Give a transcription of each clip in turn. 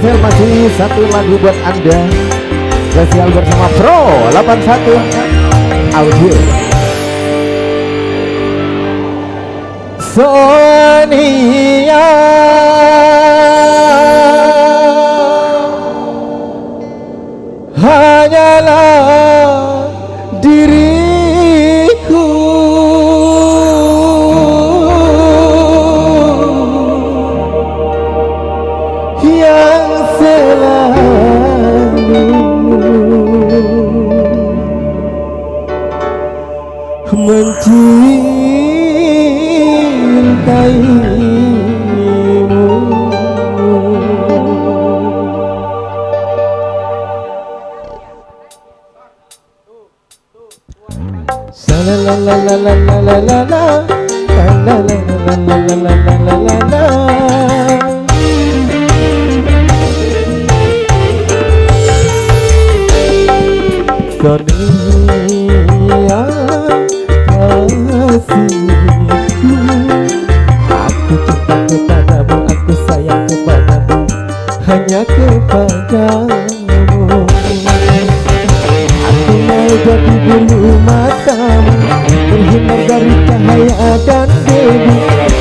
spesial masih satu lagu buat Anda. Spesial bersama Pro 81 Audio. Sonia hanyalah diriku yang selalu mencintaimu. Sonia kasihku, aku cinta kepadamu, aku sayang kepadamu, hanya kepadamu. Aku mau jadi bulu matamu, terhindar dari cahaya dan debu.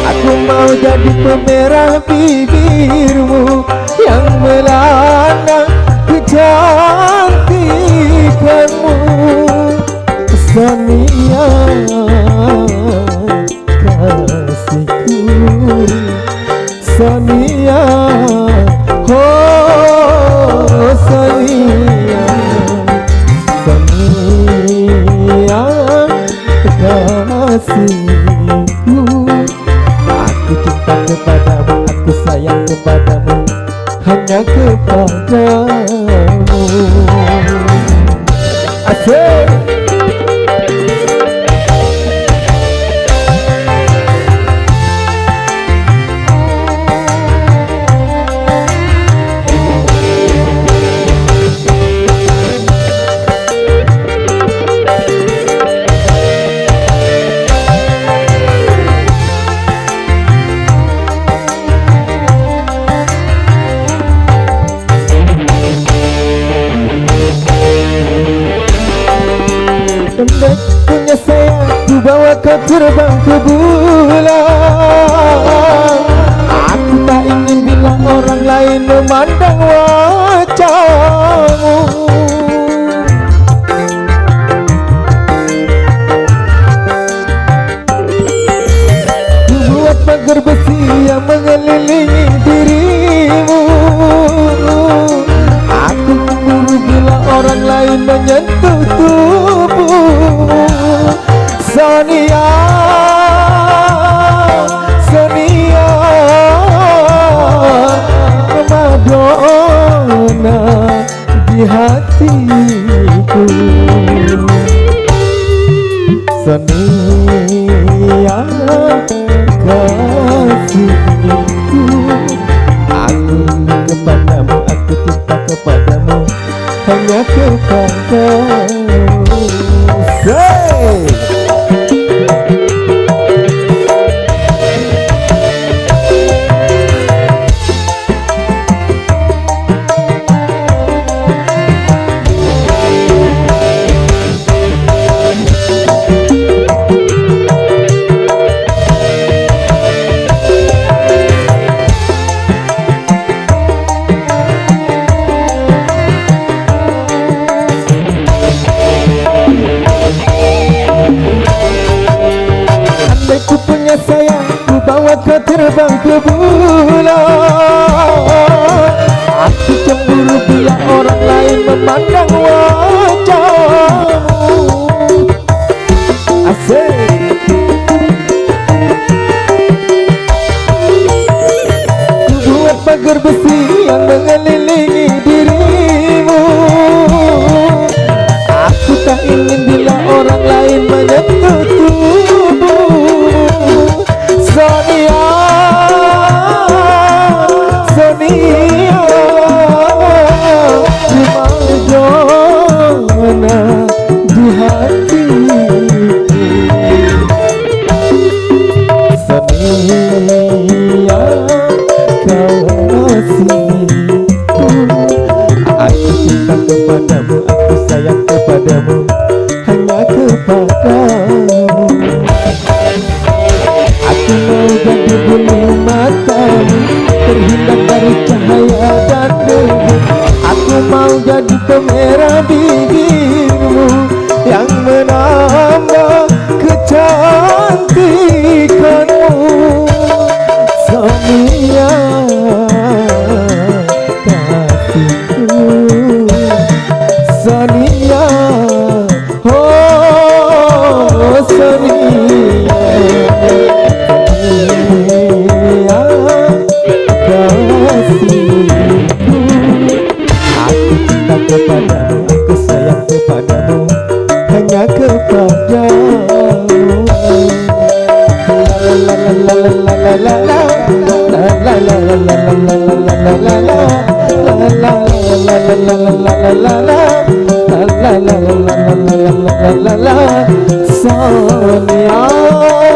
Aku mau jadi pemerah bibirmu yang melanda kecantikanmu. Sonia kasihku, Sonia, oh Sonia, Sonia kasihku. Aku cinta kepadamu, aku sayang kepadamu, hanya kepadamu. Asik. Andai punya sayang, ku bawa kau terbang ke bulan. Aku tak ingin bila orang lain memandang wajahmu. Ku buat pagar besi yang mengelilingi dirimu. Aku memburu bila orang lain menyentuh tubuhmu. Sonia, Sonia, Madonna di hatiku. Sonia kasihku, aku kepadamu, aku cinta kepadamu, hanya kepadamu. Say. Sayang, ku bawa kau terbang ke bulan. Aku cemburu bila orang lain memandang wajahmu. Asik. Ku buat pagar besi yang mengelilingi dirimu. Aku tak ingin bila orang lain menyentuh tubuhmu. Sonia, Sonia, Madonna di hatiku. Sonia kasihku, Sonia